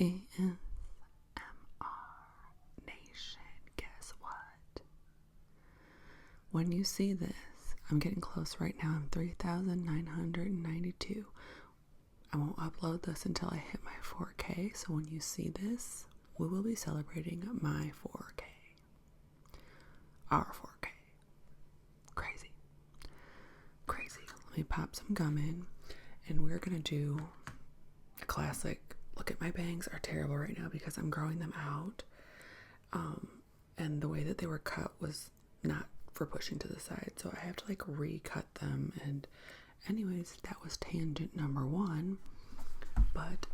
ASMR Nation, guess what? When you see this, I'm getting close right now. I'm 3,992. I won't upload this until I hit my 4K, so when you see this, we will be celebrating my 4K. Our 4K. Crazy. Crazy. Let me pop some gum in, and we're gonna do a classic. Look at my bangs are terrible right now because I'm growing them out. And the way that they were cut was not for pushing to the side, so I have to like recut them. And anyways, that was tangent number one. But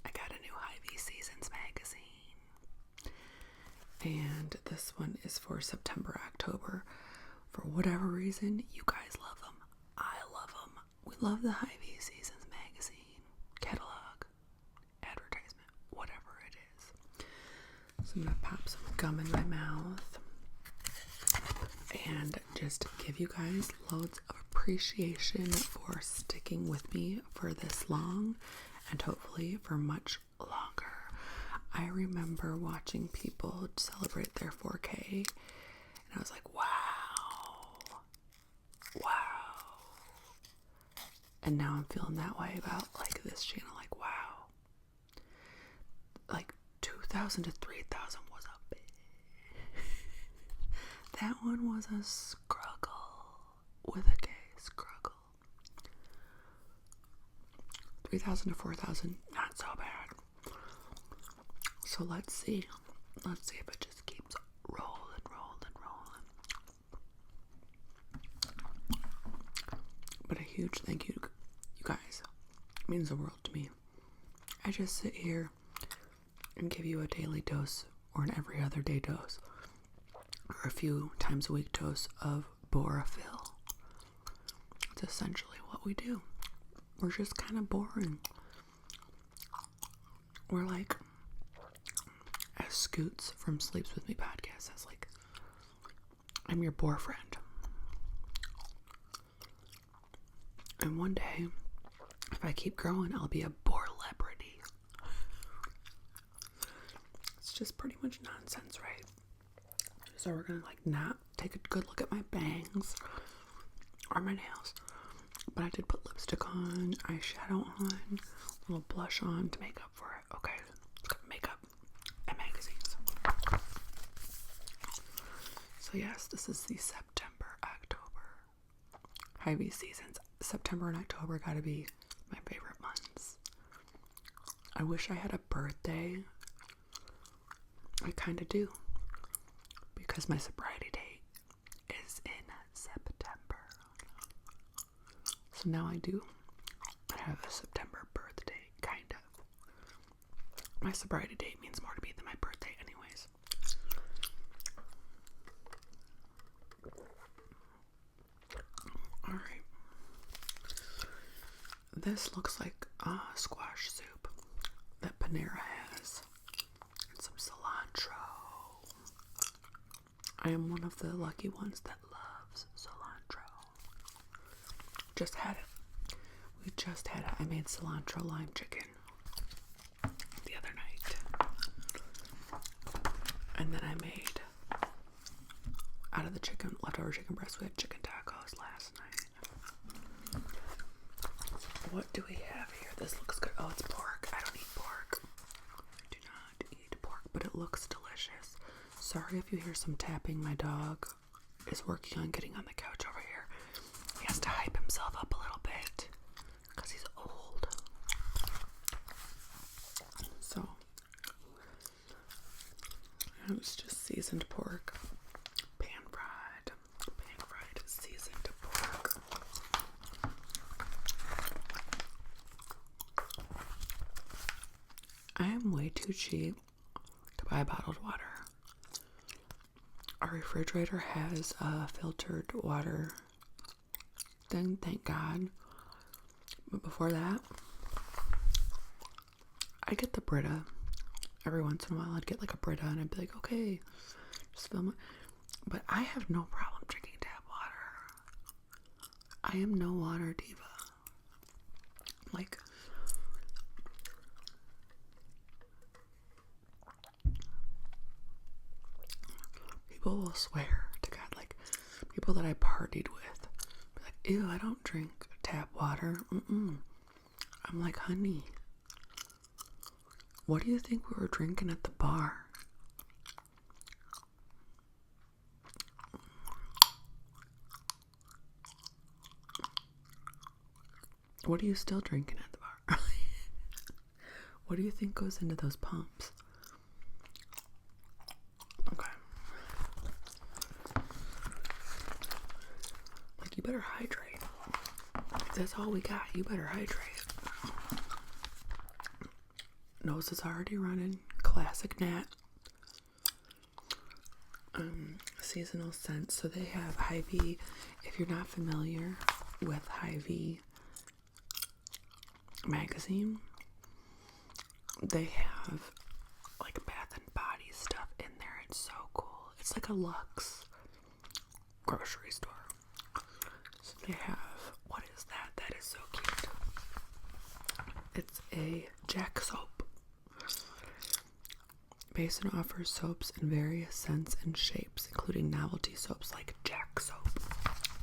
I got a new Hy-Vee Seasons magazine, and this one is for September, October. For whatever reason, you guys love them. I love them. We love the Hy-Vee Seasons magazine, catalog, advertisement, whatever it is. So I'm gonna pop some gum in my mouth and just give you guys loads of appreciation for sticking with me for this long, and hopefully for much longer. I remember watching people celebrate their 4K, and I was like, wow. And now I'm feeling that way about like this channel, like wow. Like 2,000 to 3,000 was a bit. That one was a struggle with a K, struggle. 3,000 to 4,000, not so bad. So let's see if it just keeps rolling. But a huge thank you, you guys. It means the world to me. I just sit here and give you a daily dose or an every other day dose or a few times a week dose of Borophyll. It's essentially what we do. We're just kind of boring. We're like, as Scoots from Sleeps With Me podcast says, like, I'm your bore friend. And one day, if I keep growing, I'll be a bore-lebrity. It's just pretty much nonsense, right? So we're gonna like not take a good look at my bangs or my nails. But I did put lipstick on, eyeshadow on, a little blush on to make up for it. Okay, makeup and magazines. So yes, this is the September, October Hy-Vee Seasons. September and October gotta be my favorite months. I wish I had a birthday. I kind of do. Because my sobriety date is in September. So now I do. I have a September birthday, kind of. My sobriety date means more to me than my birthday anyways. Alright. This looks like squash soup that Panera has. And some cilantro. I am one of the lucky ones that loves cilantro. Just had it. We just had it. I made cilantro lime chicken the other night. And then I made, out of the leftover chicken breast, we had chicken tacos last night. What do we have here? This looks good. Oh, it's pork. I don't eat pork. I do not eat pork, but it looks delicious. Sorry if you hear some tapping. My dog is working on getting on the couch over here. He has to hype himself up a little bit because he's old. So, it's just seasoned pork. Pan fried seasoned pork. I am way too cheap to buy bottled water. Our refrigerator has a filtered water thing, thank God. But before that, I get the Brita. Every once in a while, I'd get like a Brita, and I'd be like, okay, just film it. But I have no problem drinking tap water. I am no water diva. Like, swear to God, like people that I partied with, be like, ew, I don't drink tap water. I'm like, honey, what do you think we were drinking at the bar? What are you still drinking at the bar? What do you think goes into those pumps? Okay. Like, you better hydrate. If that's all we got, you better hydrate. Nose is already running. Classic Nat. Seasonal scents. So they have Hy-Vee. If you're not familiar with Hy-Vee magazine, they have like Bath and Body stuff in there. It's so cool. It's like a luxe grocery store. So they have, what is that? That is so cute. It's a Jack soap. Basin offers soaps in various scents and shapes, including novelty soaps like Jack soap.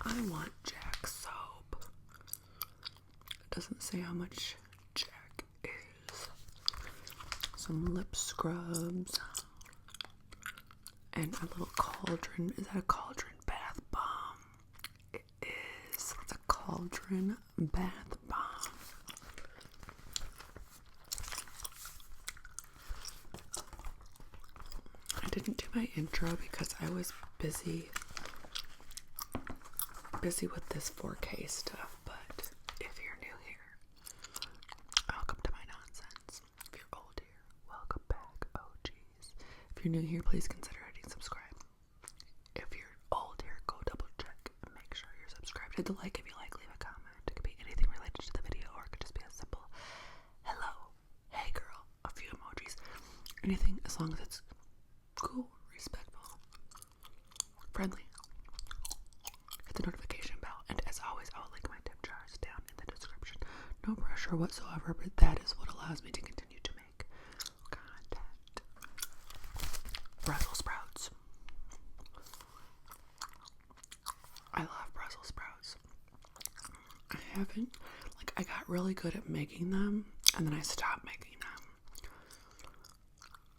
I want Jack soap. It doesn't say how much Jack is. Some lip scrubs. And a little cauldron. Is that a cauldron bath bomb? It is. It's a cauldron bath bomb. I didn't do my intro because I was busy with this 4K stuff, but if you're new here, welcome to my nonsense. If you're old here, welcome back, OGs. If you're new here, please consider hitting subscribe. If you're old here, go double check and make sure you're subscribed. Hit the like if you like, leave a comment. It could be anything related to the video, or it could just be a simple hello, hey girl, a few emojis, anything as long as it's cool, respectful, friendly. Hit the notification bell, and as always, I will link my tip jars down in the description. No pressure whatsoever, but that is what allows me to continue to make content. Brussels sprouts. I love Brussels sprouts. I got really good at making them, and then I stopped making them.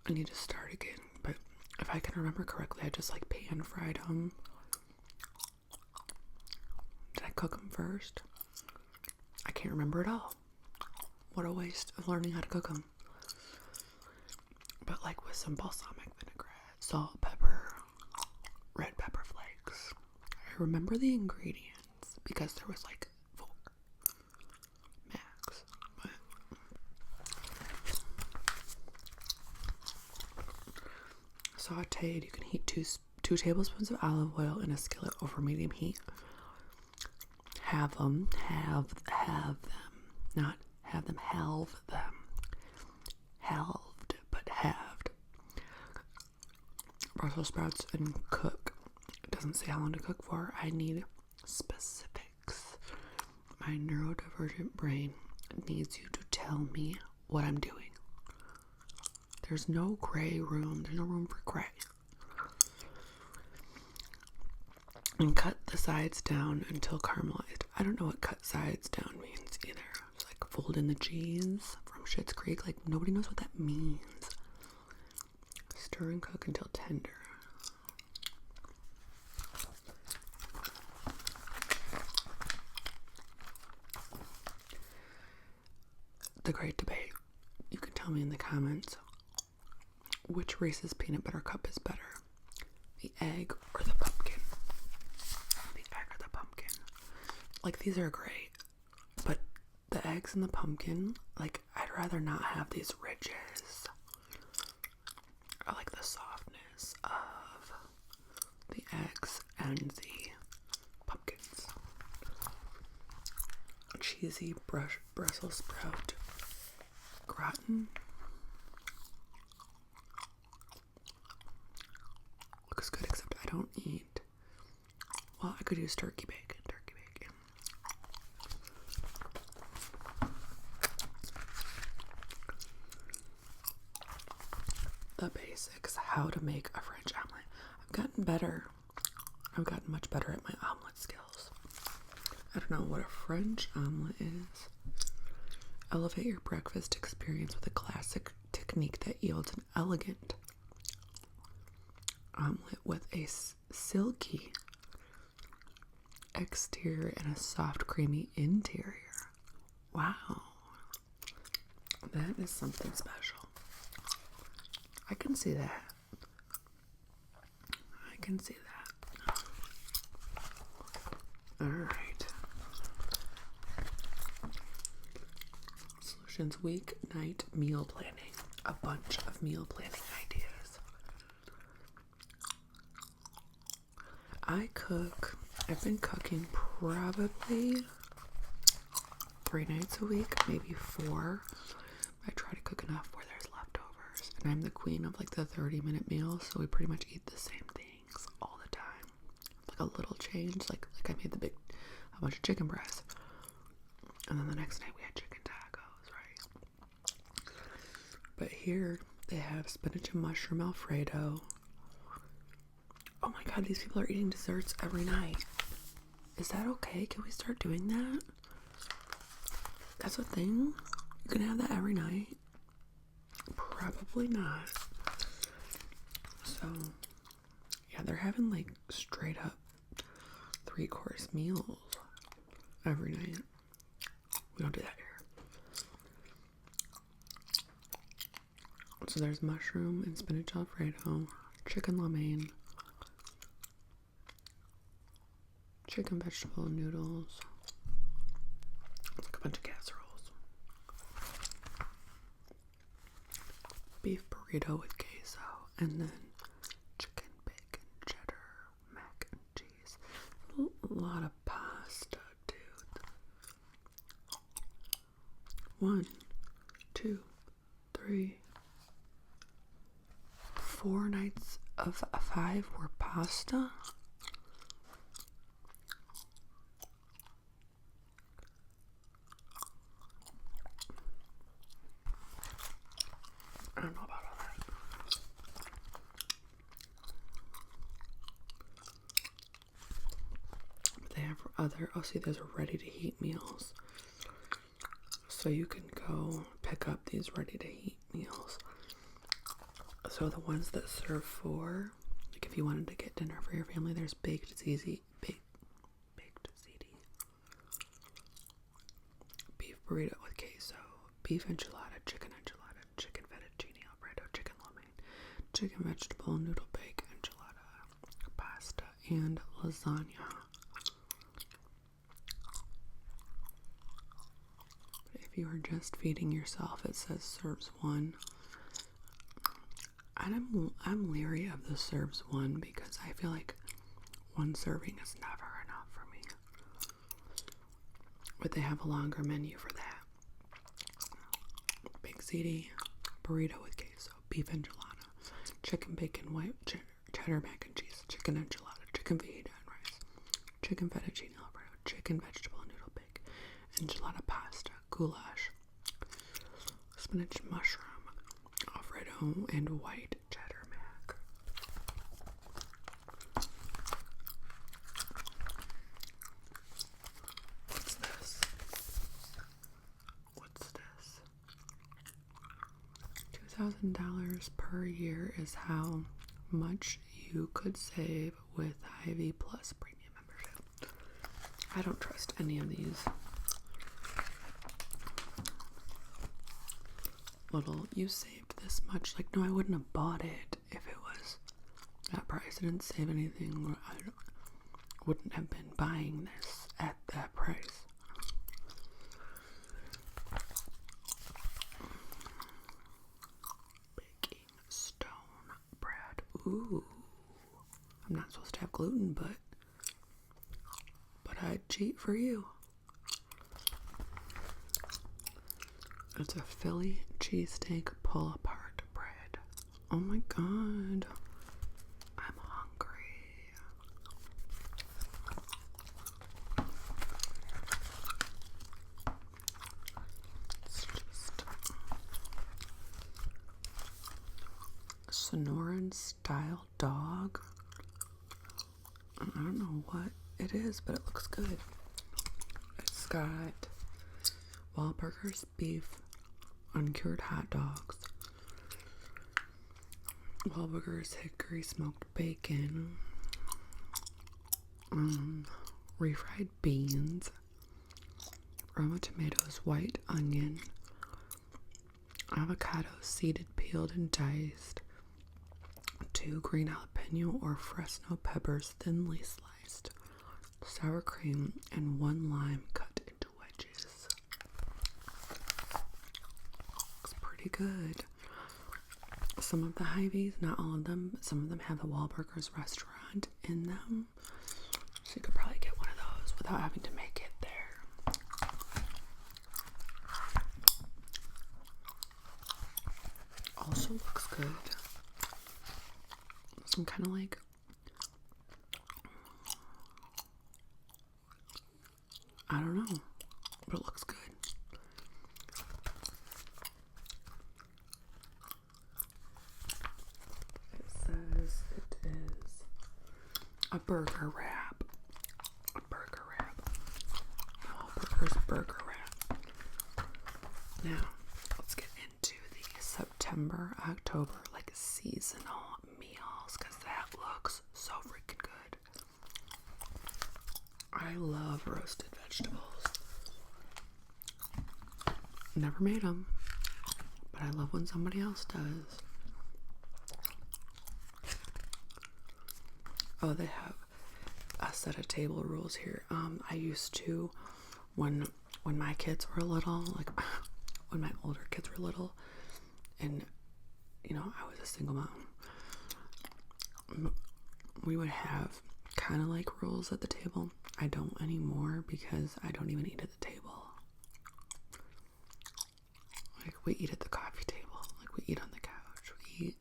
I need to start again, but if I can remember correctly, I just like pan fried them. Did I cook them first? I can't remember at all. What a waste of learning how to cook them. But like with some balsamic vinaigrette, salt, pepper, red pepper flakes. I remember the ingredients because there was like 4 max. But sauteed, you can heat 2 tablespoons of olive oil in a skillet over medium heat. Halve them, not have them, halve them. Halved, but halved. Brussels sprouts and cook. It doesn't say how long to cook for. I need specifics. My neurodivergent brain needs you to tell me what I'm doing. There's no gray room. There's no room for gray. And cut the sides down until caramelized. I don't know what cut sides down means either. It's like fold in the cheese from Schitt's Creek. Like, nobody knows what that means. Stir and cook until tender. The great debate. You can tell me in the comments which Reese's peanut butter cup is better. The egg or the pumpkin. The egg or the pumpkin. Like, these are great, but the eggs and the pumpkin, like, I'd rather not have these ridges. I like the softness of the eggs and the pumpkins. Cheesy Brussels sprout gratin. Looks good, except I don't eat. Well, I could use turkey bacon. The basics. How to make a French omelet. I've gotten better I've gotten much better at my omelet skills. I don't know what a French omelet is. Elevate your breakfast experience with a classic technique that yields an elegant omelet with a silky exterior and a soft, creamy interior. Wow. That is something special. I can see that. I can see that. Alright. Solutions weeknight meal planning. A bunch of meal planning ideas. I've been cooking probably 3 nights a week, maybe 4. I try to cook enough where there's leftovers. And I'm the queen of like the 30-minute meals, so we pretty much eat the same things all the time. Like a little change, like I made a bunch of chicken breast. And then the next night we had chicken tacos, right? But here they have spinach and mushroom Alfredo. Oh my god, these people are eating desserts every night. Is that okay? Can we start doing that? That's a thing? You can have that every night? Probably not. So, yeah, they're having like straight up 3-course meals every night. We don't do that here. So there's mushroom and spinach Alfredo, chicken lo mein, chicken vegetable noodles, like a bunch of casseroles, beef burrito with queso, and then chicken, bacon, cheddar, mac and cheese. A lot of pasta, dude. 1, 2, 3, 4 nights of 5 were pasta. I don't know about all that. But they have see, there's ready to heat meals. So you can go pick up these ready to heat meals. So the ones that serve 4, like if you wanted to get dinner for your family, there's baked ziti, beef burrito with queso, beef enchilada, chicken fettuccine alfredo, chicken lo mein, chicken vegetable noodle bake enchilada, pasta, and lasagna. But if you are just feeding yourself, it says serves 1. And I'm leery of the serves 1 because I feel like 1 serving is never enough for me. But they have a longer menu for that. Big ziti, burrito with queso, beef enchilada, chicken bacon white cheddar mac and cheese, chicken enchilada, chicken fajita and rice, chicken fettuccine alfredo, chicken vegetable noodle bake, enchilada pasta, goulash, spinach mushroom alfredo, and white cheddar mac. What's this? $2,000 per year is how much you could save with Hy-Vee Plus premium membership. I don't trust any of these little, you saved this much. Like, no, I wouldn't have bought it if it was that price. I didn't save anything. I wouldn't have been buying this at that price. Baking stone bread. Ooh. I'm not supposed to have gluten, but I'd cheat for you. It's a Philly cheesesteak pull-apart bread. Oh my god. I'm hungry. It's just Sonoran style dog. I don't know what it is, but it looks good. It's got Wahlburgers beef, uncured hot dogs, Wahlburgers hickory smoked bacon, refried beans, Roma tomatoes, white onion, avocado seeded, peeled, and diced, 2 green jalapeno or Fresno peppers thinly sliced, sour cream, and 1 lime cut into wedges. Looks pretty good. Some of the Hy-Vees, not all of them, but some of them have the Wahlburgers restaurant in them. So you could probably get one of those without having to make it there. Also looks good. Some kind of like I don't know, but it looks good. It says it is a burger wrap. A burger wrap. Wahlburgers burger wrap. Now, let's get into the September, October, like seasonal meals, because that looks so freaking good. I love roasted vegetables. Never made them, but I love when somebody else does. Oh, they have a set of table rules here. I used to, when my kids were little, like when my older kids were little, and you know, I was a single mom, we would have kind of like rules at the table. I don't anymore because I don't even eat at the table. Like, we eat at the coffee table. Like, we eat on the couch. We eat.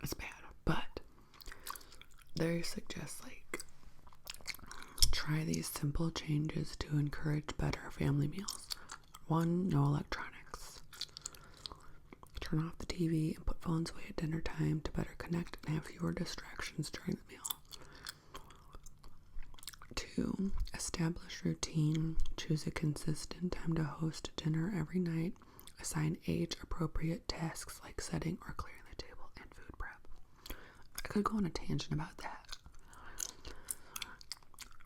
It's bad. But they suggest, like, try these simple changes to encourage better family meals. 1, no electronics. Turn off the TV and put phones away at dinner time to better connect and have fewer distractions during the meal. 2, establish routine. Choose a consistent time to host dinner every night. Assign age-appropriate tasks like setting or clearing the table and food prep. I could go on a tangent about that.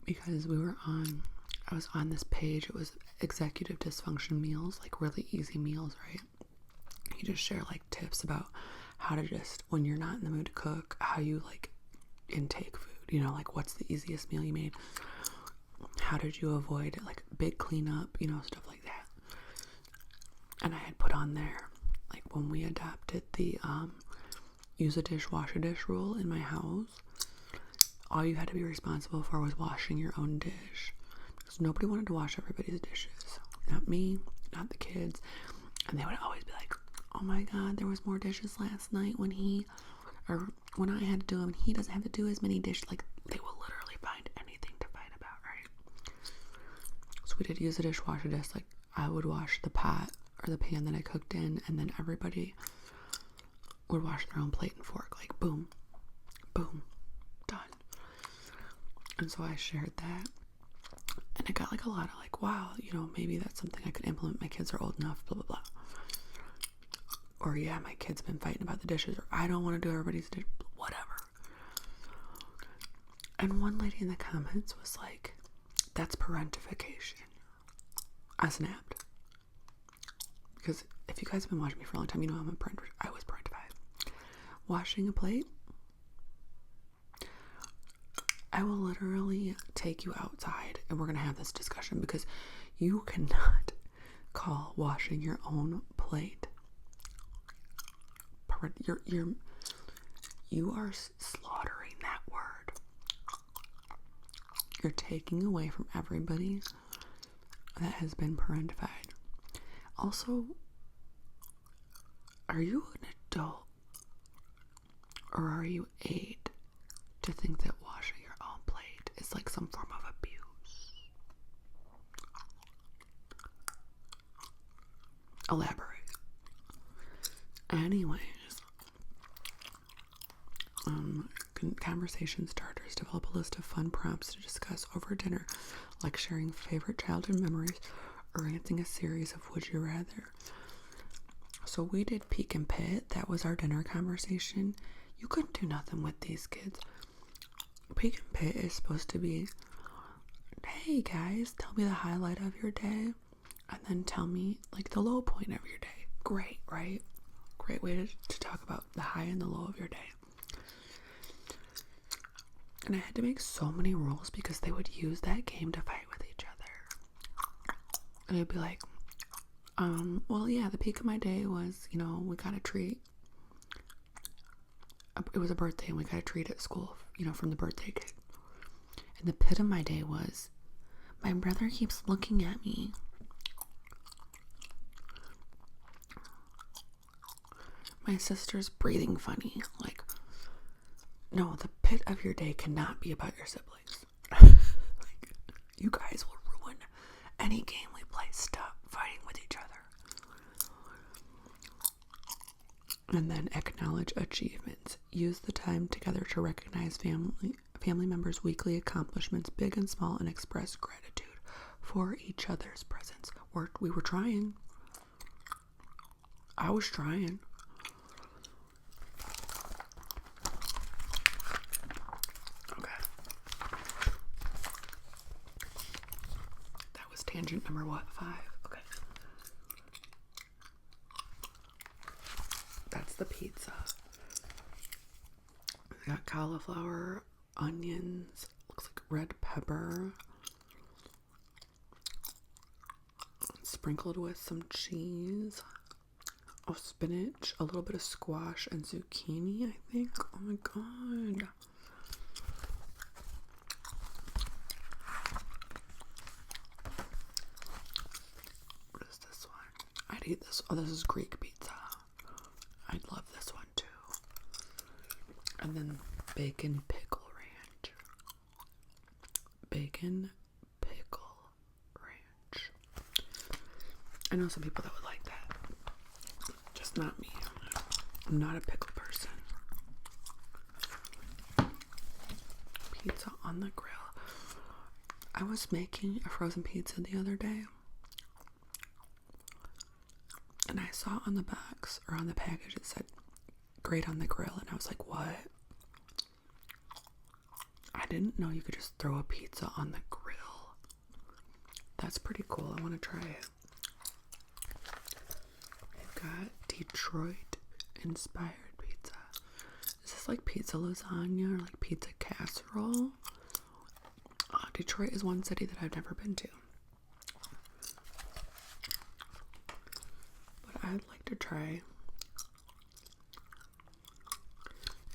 Because I was on this page. It was executive dysfunction meals, like really easy meals, right? You just share like tips about how to just, when you're not in the mood to cook, how you like intake food, you know, like what's the easiest meal you made? How did you avoid like big cleanup, you know, stuff like that. And I had put on there, like when we adopted the use a dish, wash a dish rule in my house, all you had to be responsible for was washing your own dish. Because nobody wanted to wash everybody's dishes. Not me, not the kids. And they would always be like, oh my God, there was more dishes last night when I had to do them, and he doesn't have to do as many dishes. Like, they will literally find anything to fight about, right? So we did use a dish, wash a dish. Like, I would wash the pot or the pan that I cooked in, and then everybody would wash their own plate and fork. Like, boom, boom, done. And so I shared that, and I got like a lot of like, wow, you know, maybe that's something I could implement. My kids are old enough, blah, blah, blah. Or, yeah, my kid's been fighting about the dishes, or I don't want to do everybody's dish, whatever. And one lady in the comments was like, that's parentification. I snapped. Because if you guys have been watching me for a long time, you know I was parentified. Washing a plate, I will literally take you outside and we're going to have this discussion, because you cannot call washing your own plate. You are slaughtering that word. You're taking away from everybody that has been parentified. Also, are you an adult or are you 8 to think that washing your own plate is like some form of abuse? Elaborate. Anyways, conversation starter together's develop a list of fun prompts to discuss over dinner, like sharing favorite childhood memories or answering a series of Would You Rather. So we did Peek and Pit. That was our dinner conversation. You couldn't do nothing with these kids. Peek and Pit is supposed to be, hey guys, tell me the highlight of your day, and then tell me like the low point of your day. Great, right? Great way to talk about the high and the low of your day. And I had to make so many rules because they would use that game to fight with each other. And it'd be like, well, yeah, the peak of my day was, we got a treat. It was a birthday and we got a treat at school, from the birthday cake. And the pit of my day was, my brother keeps looking at me. My sister's breathing funny. Like, no, the pit of your day cannot be about your siblings. Like, you guys will ruin any game we play. Stop fighting with each other. And then acknowledge achievements. Use the time together to recognize family members' weekly accomplishments, big and small, and express gratitude for each other's presence. We were trying. I was trying. Tangent number 5? Okay. That's the pizza. We got cauliflower, onions, looks like red pepper, sprinkled with some cheese. Oh, spinach, a little bit of squash and zucchini, I think. Oh my god. Eat this. Oh, this is Greek pizza. I'd love this one too. And then bacon pickle ranch. Bacon pickle ranch. I know some people that would like that. Just not me. I'm not a pickle person. Pizza on the grill. I was making a frozen pizza the other day. And I saw on the box, or on the package, it said, grate on the grill. And I was like, what? I didn't know you could just throw a pizza on the grill. That's pretty cool. I want to try it. I've got Detroit-inspired pizza. Is this like pizza lasagna or like pizza casserole? Detroit is one city that I've never been to. I'd like to try.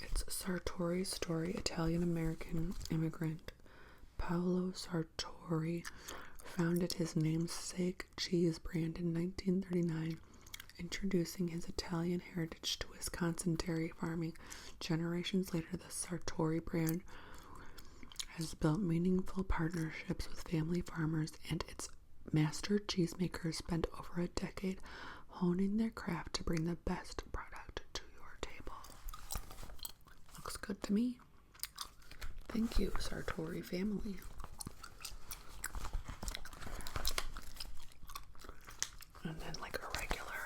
It's Sartori's story. Italian-American immigrant Paolo Sartori founded his namesake cheese brand in 1939, introducing his Italian heritage to Wisconsin dairy farming. Generations later, the Sartori brand has built meaningful partnerships with family farmers, and its master cheesemakers spent over a decade honing their craft to bring the best product to your table. Looks good to me. Thank you, Sartori family. And then like a regular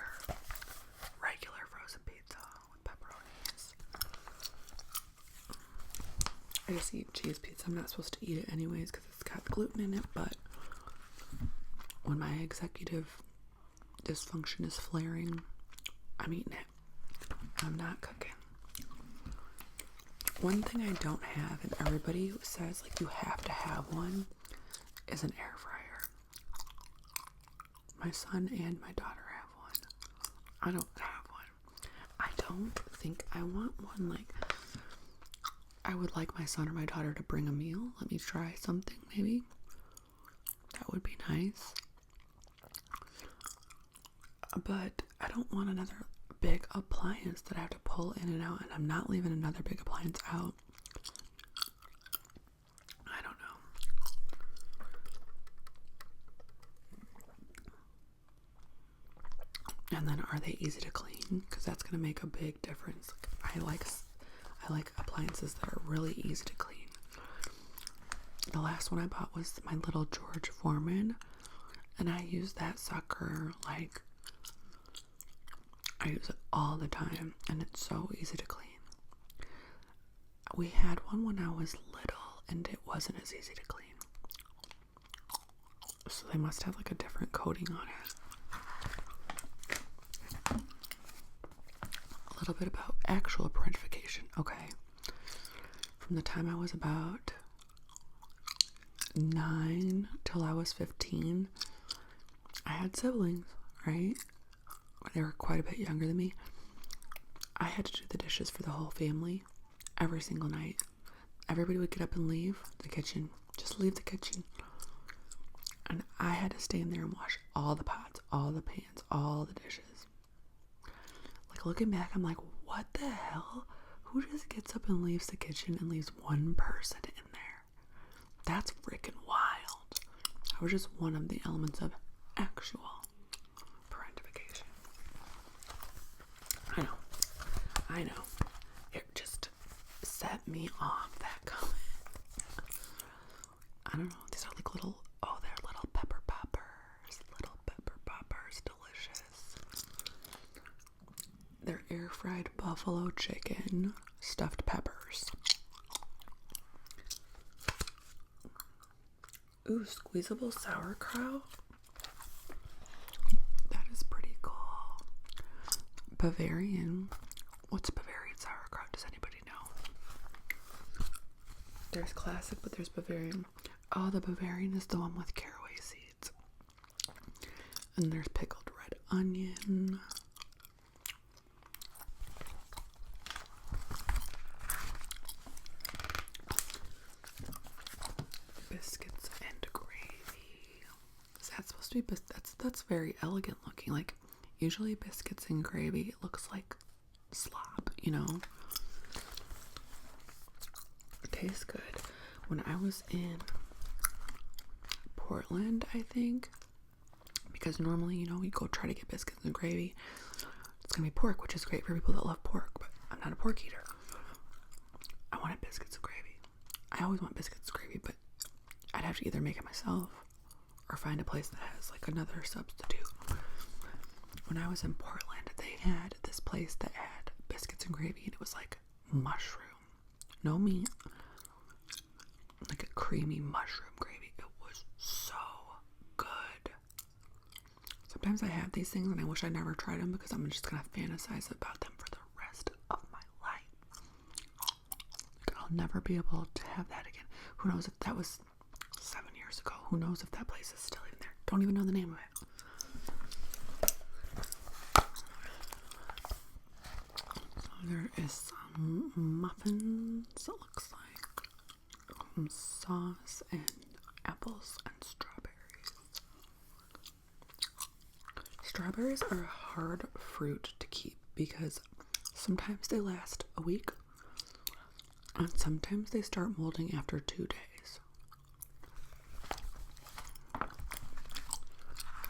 frozen pizza with pepperonis. I just eat cheese pizza. I'm not supposed to eat it anyways because it's got gluten in it, but when my executive dysfunction is flaring, I'm eating it. I'm not cooking. One thing I don't have, and everybody says like you have to have one, is an air fryer. My son and my daughter have one. I don't have one. I don't think I want one. Like, I would like my son or my daughter to bring a meal. Let me try something maybe. That would be nice. But I don't want another big appliance that I have to pull in and out, and I'm not leaving another big appliance out. I don't know. And then are they easy to clean? Because that's going to make a big difference. I like appliances that are really easy to clean. The last one I bought was my little George Foreman, and I use that sucker like I use it all the time, and it's so easy to clean. We had one when I was little, and it wasn't as easy to clean. So they must have like a different coating on it. A little bit about actual parentification. Okay. From the time I was about 9 till I was 15, I had siblings, right? They were quite a bit younger than me. I had to do the dishes for the whole family every single night. Everybody would get up and leave the kitchen. Just leave the kitchen. And I had to stay in there and wash all the pots, all the pans, all the dishes. Like, looking back, I'm like, what the hell? Who just gets up and leaves the kitchen and leaves one person in there? That's freaking wild. I was just one of the elements of actual parentification. I know. It just set me off, that comment. I don't know. These are like little, they're little pepper poppers. Little pepper poppers. Delicious. They're air fried buffalo chicken stuffed peppers. Ooh, squeezable sauerkraut. That is pretty cool. Bavarian. What's Bavarian sauerkraut? Does anybody know? There's classic, but there's Bavarian. Oh, the Bavarian is the one with caraway seeds. And there's pickled red onion. Biscuits and gravy. Is that supposed to be that's very elegant looking. Like, usually biscuits and gravy, it looks like slop, you know. It tastes good. When I was in Portland, I think, because normally, you know, we go try to get biscuits and gravy, it's gonna be pork, which is great for people that love pork, but I'm not a pork eater. I wanted biscuits and gravy. I always want biscuits and gravy, but I'd have to either make it myself or find a place that has like another substitute. When I was in Portland, they had this place that had biscuits and gravy, and it was like mushroom, no meat, like a creamy mushroom gravy. It was so good. Sometimes I have these things and I wish I never tried them because I'm just gonna fantasize about them for the rest of my life. Like, I'll never be able to have that again. Who knows if that was 7 years ago? Who knows if that place is still even there? Don't even know the name of it. There is some muffins, it looks like, some sauce and apples and strawberries. Strawberries are a hard fruit to keep because sometimes they last a week and sometimes they start molding after 2 days.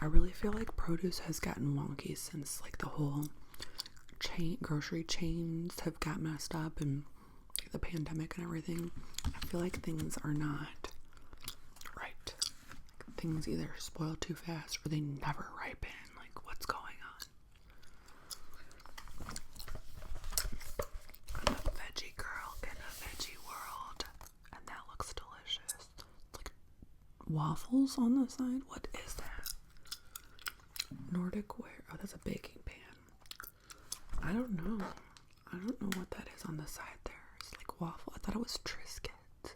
I really feel like produce has gotten wonky since like the whole grocery chains have got messed up and the pandemic and everything. I feel like things are not right. Things either spoil too fast or they never ripen. Like, what's going on? I'm a veggie girl in a veggie world, and that looks delicious. It's like waffles on the side. What is that? Nordic ware. Oh, that's a baking pan. I don't know. I don't know what that is on the side there. It's like waffle. I thought it was Triscuit.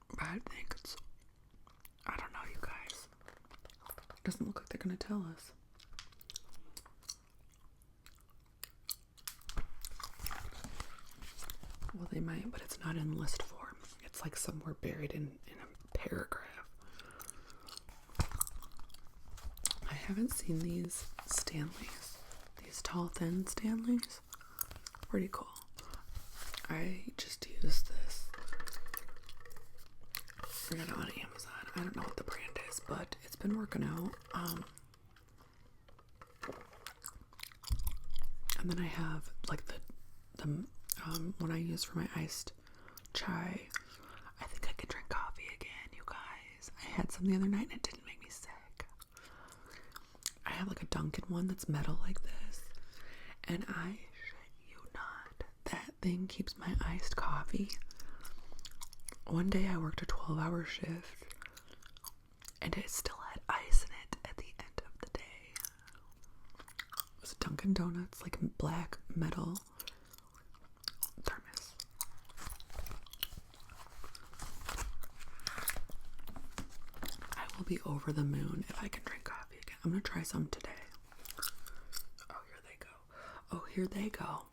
But I think it's... I don't know, you guys. It doesn't look like they're going to tell us. Well, they might, but it's not in list form. It's like somewhere buried in a paragraph. I haven't seen these Stanleys. These tall, thin Stanleys. Pretty cool. I just used this. I got it on Amazon. I don't know what the brand is, but it's been working out. And then I have like the one I use for my iced chai. had some the other night and it didn't make me sick. I have like a Dunkin' one that's metal like this, and I shit you not, that thing keeps my iced coffee. One day I worked a 12-hour shift and it still had ice in it at the end of the day. It was a Dunkin' Donuts, like black metal thermos. I will be over the moon if I can drink coffee again. I'm gonna try some today. Oh, here they go. Oh, here they go.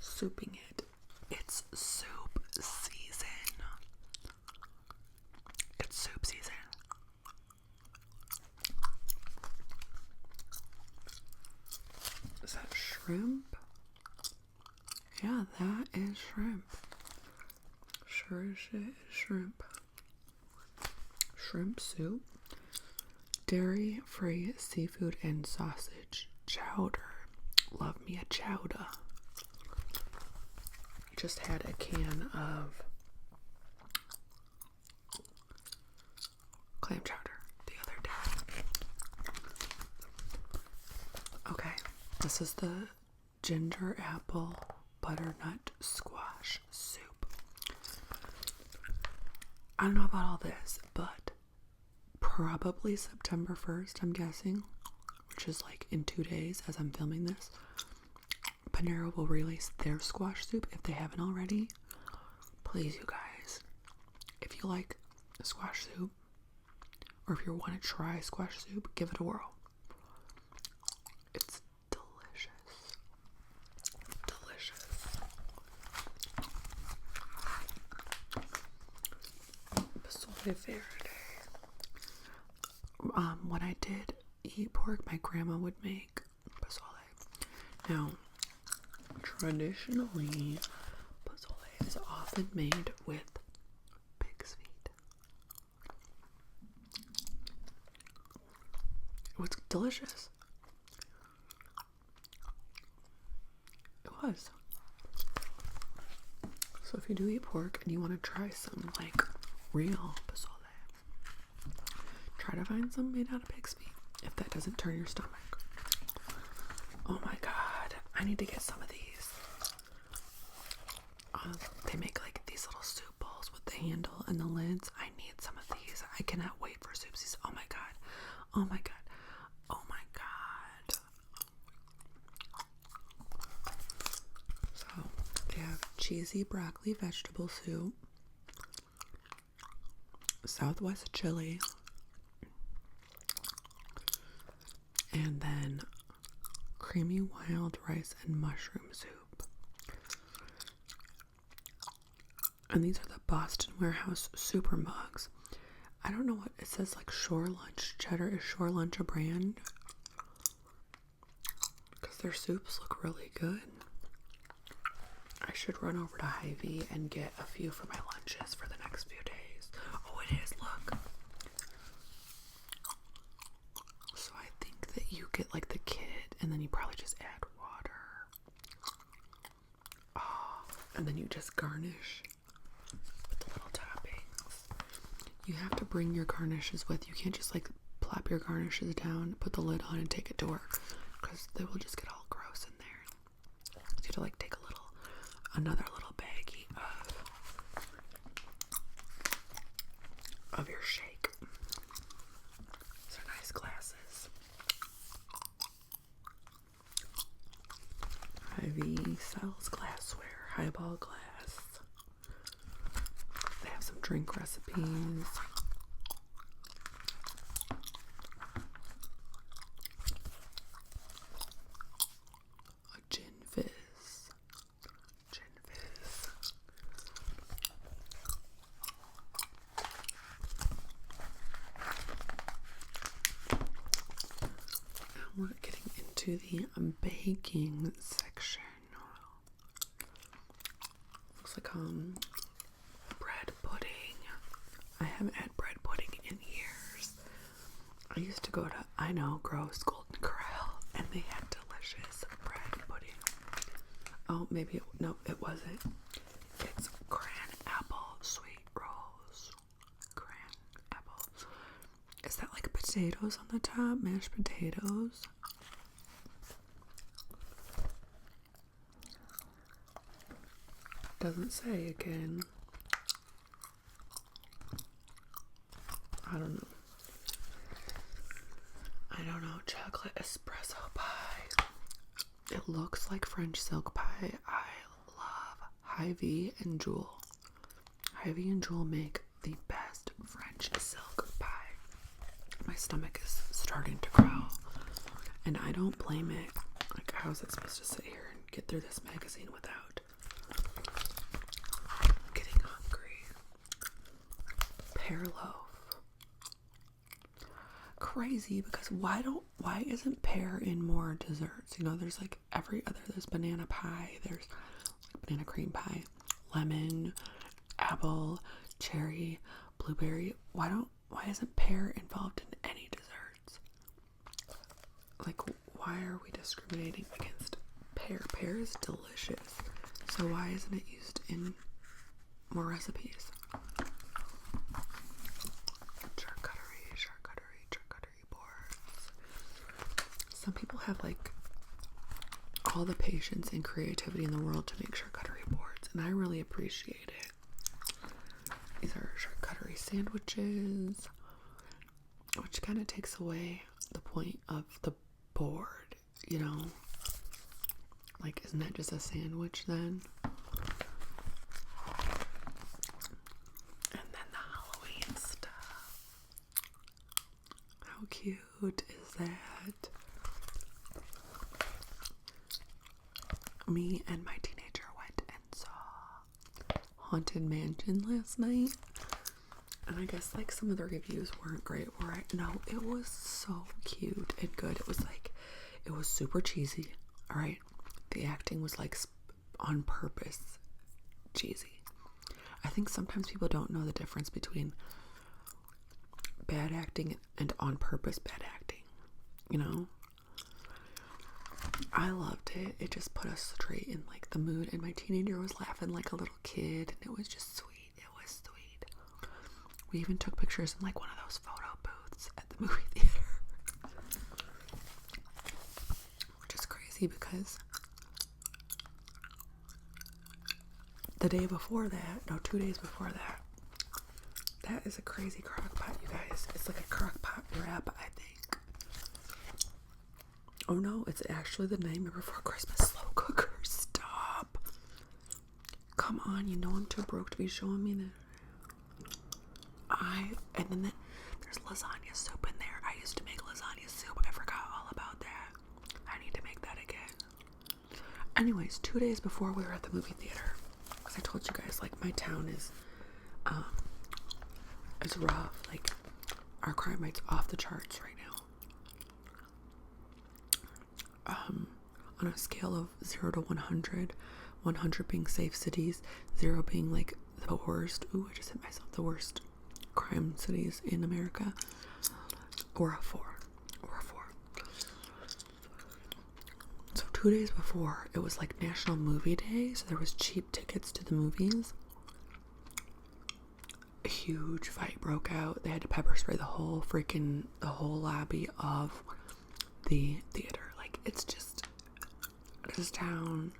Souping it. It's soup season. It's soup season. Is that shrimp? Yeah, that is shrimp. Sure as shit is shrimp. Shrimp soup. Dairy-free seafood and sausage chowder. Love me a chowder. Just had a can of clam chowder the other day. Okay, this is the ginger apple butternut squash soup. I don't know about all this, but probably September 1st, I'm guessing, which is like in 2 days as I'm filming this, Panera will release their squash soup if they haven't already. Please, you guys, if you like squash soup, or if you want to try squash soup, give it a whirl. It's delicious. Delicious. Pozole Verde. When I did eat pork, my grandma would make pozole. Now, traditionally, pozole is often made with pig's feet. It was delicious. It was. So if you do eat pork and you want to try some like real pozole, try to find some made out of pig's feet if that doesn't turn your stomach. Oh my god, I need to get some of these. They make like these little soup bowls with the handle and the lids. I need some of these. I cannot wait for soup season. Oh my god. Oh my god. Oh my god. So they have cheesy broccoli vegetable soup, Southwest chili, and then creamy wild rice and mushroom soup. And these are the Boston Warehouse super mugs. I don't know what it says, like Shore Lunch Cheddar. Is Shore Lunch a brand? Because their soups look really good. I should run over to Hy-Vee and get a few for my lunches for the next few days. Oh, it is, look. So I think that you get like the kit and then you probably just add water. Oh, and then you just garnish with the little toppings. You have to bring your garnishes with you. You can't just like plop your garnishes down, put the lid on, and take it to work, because they will just get all gross in there. So you have to like take another little baggie of your shake. These are nice glasses. Hy-Vee sells glassware, highball glass. They have some drink recipes. A gin fizz. We're getting into the baking section. Looks like bread pudding. I haven't had bread pudding in years. I used to go to, I know, gross, Golden Corral, and they had delicious bread pudding. Oh, maybe no, it wasn't. It's creme potatoes on the top. Mashed potatoes. Doesn't say again. I don't know. Chocolate espresso pie. It looks like French silk pie. I love Hy-Vee and Jewel. Hy-Vee and Jewel make the best French silk pie. My stomach is starting to growl, and I don't blame it. Like, how is it supposed to sit here and get through this magazine without getting hungry? Pear loaf. Crazy, because why isn't pear in more desserts? You know, there's like there's banana pie, there's like banana cream pie, lemon, apple, cherry, blueberry. Why isn't pear involved in any desserts? Like, why are we discriminating against pear? Pear is delicious, so why isn't it used in more recipes? Charcuterie boards. Some people have like all the patience and creativity in the world to make charcuterie boards, and I really appreciate it. These are charcuterie sandwiches, which kind of takes away the point of the board, you know? Like, isn't that just a sandwich then? And then the Halloween stuff. How cute is that? Me and my teenager went and saw Haunted Mansion last night, and I guess like some of the reviews weren't great. No, it was so cute and good. It was super cheesy. All right, the acting was like on purpose cheesy. I think sometimes people don't know the difference between bad acting and on purpose bad acting, you know? I loved it. It just put us straight in like the mood, and my teenager was laughing like a little kid, and it was just sweet. It was sweet. We even took pictures in like one of those photo booths at the movie theater, which is crazy because the day before that, no, 2 days before that, that is a crazy crock pot, you guys. It's like a crock pot wrap, I think. Oh no, it's actually the Nightmare Before Christmas slow cooker. Stop. Come on, you know I'm too broke to be showing me that. And then there's lasagna soup in there. I used to make lasagna soup. I forgot all about that. I need to make that again. Anyways, 2 days before we were at the movie theater, because I told you guys, like, my town is rough. Like, our crime rate's off the charts right now. On a scale of 0 to 100, 100 being safe cities, 0 being like the worst. Ooh, I just hit myself. The worst crime cities in America. Or a 4. So 2 days before, it was like National Movie Day, so there was cheap tickets to the movies. A huge fight broke out. They had to pepper spray the whole lobby of the theater. Like, it's just, this town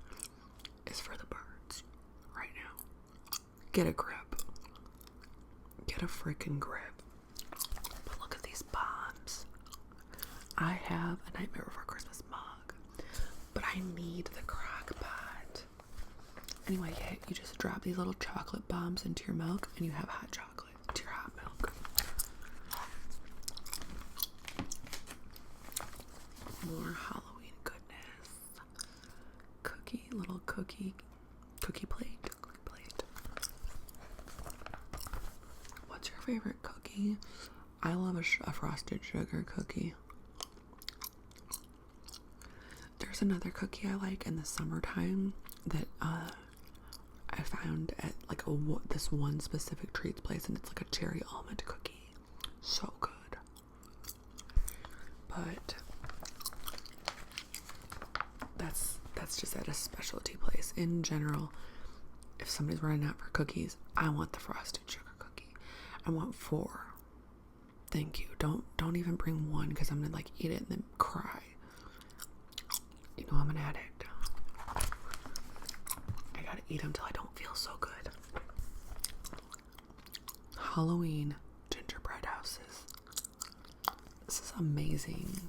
is for the birds right now. Get a grip. Get a freaking grip. But look at these bombs. I have a Nightmare Before Christmas mug, but I need the crock pot. Anyway, yeah, you just drop these little chocolate bombs into your milk, and you have hot chocolate to your hot milk. More Halloween goodness. Little cookie plate. What's your favorite cookie? I love a frosted sugar cookie. There's another cookie I like in the summertime that I found at like this one specific treats place, and it's like a cherry almond cookie. So good. But that's just at a specialty place. In general, if somebody's running out for cookies, I want the frosted sugar cookie. I want 4. Thank you. Don't even bring one because I'm gonna like eat it and then cry. You know I'm an addict. I gotta eat them till I don't feel so good. Halloween gingerbread houses. This is amazing.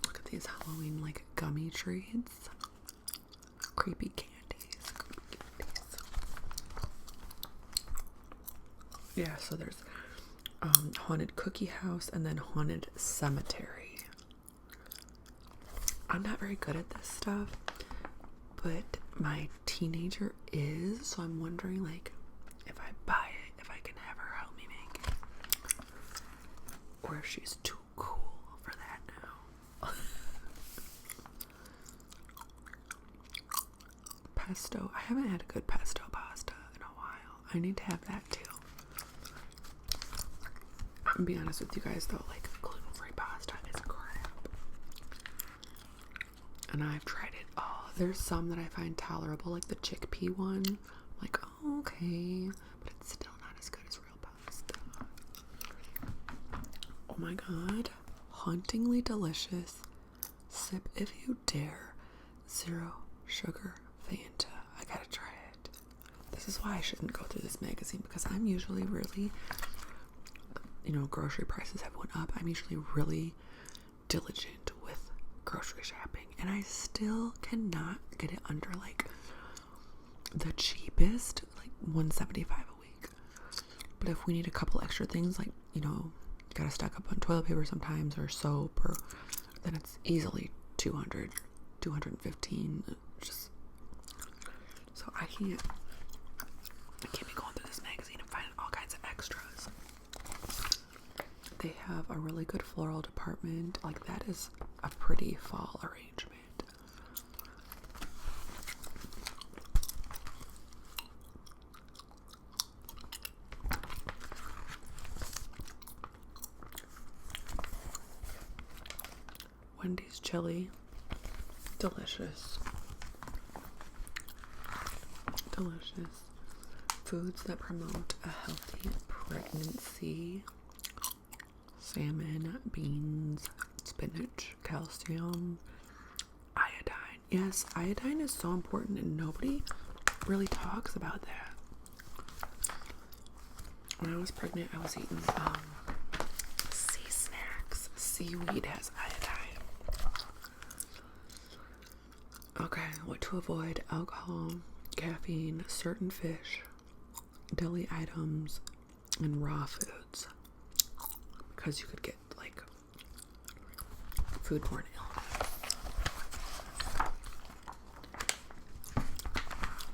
Look at these Halloween like gummy treats. Creepy candies. Yeah, so there's haunted cookie house and then haunted cemetery. I'm not very good at this stuff, but my teenager is, so I'm wondering like if I buy it, if I can have her help me make it, or if she's too cool for that now. Pesto. I haven't had a good pesto pasta in a while. I need to have that too. I'm be honest with you guys though, like gluten-free pasta is crap. And I've tried it all. There's some that I find tolerable, like the chickpea one. I'm like, oh, okay, but it's still not as good as real pasta. Oh my god. Hauntingly delicious. Sip if you dare. 0 sugar Fanta. I gotta try it. This is why I shouldn't go through this magazine, because I'm usually really, you know, grocery prices have went up. I'm usually really diligent with grocery shopping, and I still cannot get it under like the cheapest, like $1.75 a week. But if we need a couple extra things, like, you know, you gotta stock up on toilet paper sometimes, or soap, or then it's easily 200, 215. Just so I can't be going through this magazine and finding all kinds of extras. They have a really good floral department. Like, that is a pretty fall arrangement. Wendy's chili. Delicious. Delicious. Foods that promote a healthy pregnancy. Salmon, beans, spinach, calcium, iodine. Yes, iodine is so important and nobody really talks about that. When I was pregnant, I was eating sea snacks. Seaweed has iodine. Okay, what to avoid: alcohol, caffeine, certain fish, deli items, and raw foods. Because you could get like foodborne illness.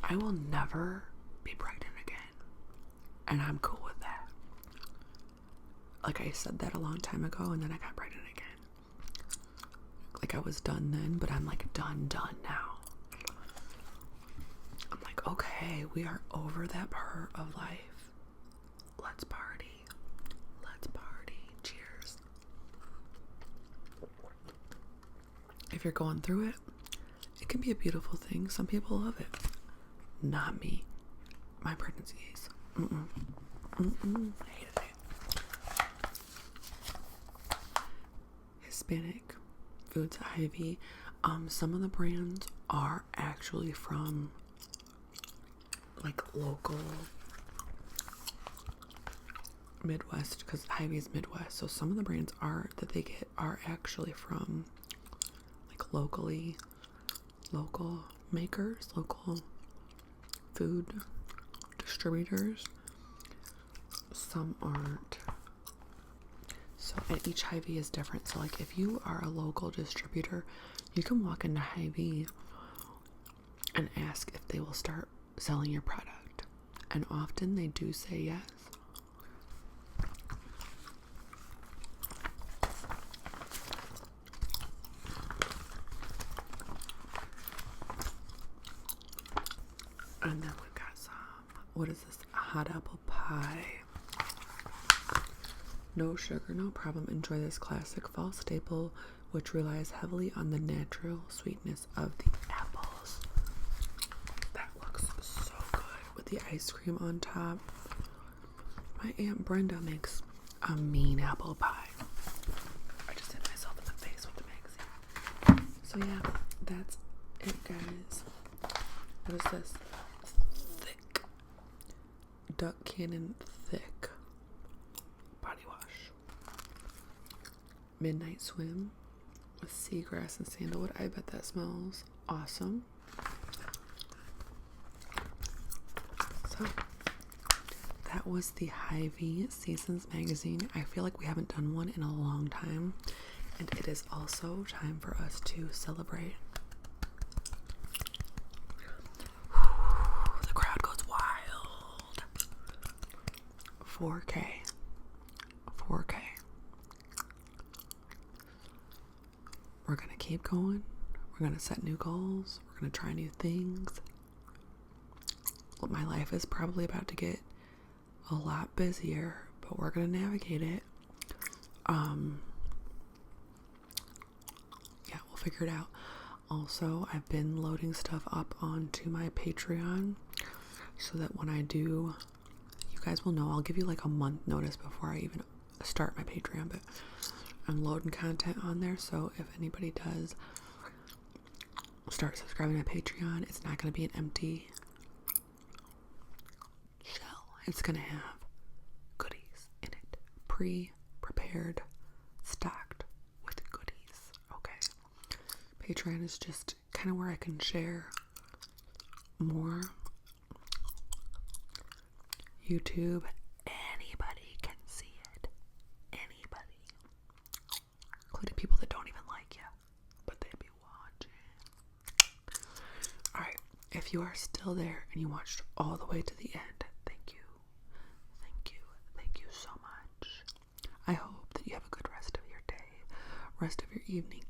I will never be pregnant again, and I'm cool with that. Like, I said that a long time ago, and then I got pregnant again. Like, I was done then, but I'm like done now. I'm like, okay, we are over that part of life. Let's party. Cheers. If you're going through it, it can be a beautiful thing. Some people love it. Not me. My pregnancies. I hated it. Hispanic Foods Ivy. Some of the brands are actually from like local Midwest, because Hy-Vee's Midwest, so some of the brands that they get are actually from like local makers, local food distributors. Some aren't. So, and each Hy-Vee is different. So like, if you are a local distributor, you can walk into Hy-Vee and ask if they will start selling your product, and often they do say yes. And then we've got some, what is this? Hot apple pie. No sugar, no problem. Enjoy this classic fall staple, which relies heavily on the natural sweetness of the apples. That looks so good with the ice cream on top. My Aunt Brenda makes a mean apple pie. I just hit myself in the face with the magazine. So yeah, that's it, guys. What is this? Thick Duck Cannon Thick body wash. Midnight Swim with seagrass and sandalwood. I bet that smells awesome. So that was the Hy-Vee Seasons magazine. I feel like we haven't done one in a long time, and it is also time for us to celebrate. The crowd goes wild. 4K. We're gonna keep going. We're gonna set new goals. We're gonna try new things. Well, my life is probably about to get a lot busier, but we're gonna navigate it. Yeah, we'll figure it out. Also, I've been loading stuff up onto my Patreon so that when I do, you guys will know. I'll give you like a month notice before I even start my Patreon, but I'm loading content on there, so if anybody does start subscribing to Patreon, it's not going to be an empty shell. It's going to have goodies in it, pre-prepared, stocked with goodies. Okay, Patreon is just kind of where I can share more. YouTube, anybody can see it. Anybody, including people that don't even like you, but they'd be watching. Alright, if you are still there and you watched all the way to the end, thank you so much. I hope that you have a good rest of your day, rest of your evening,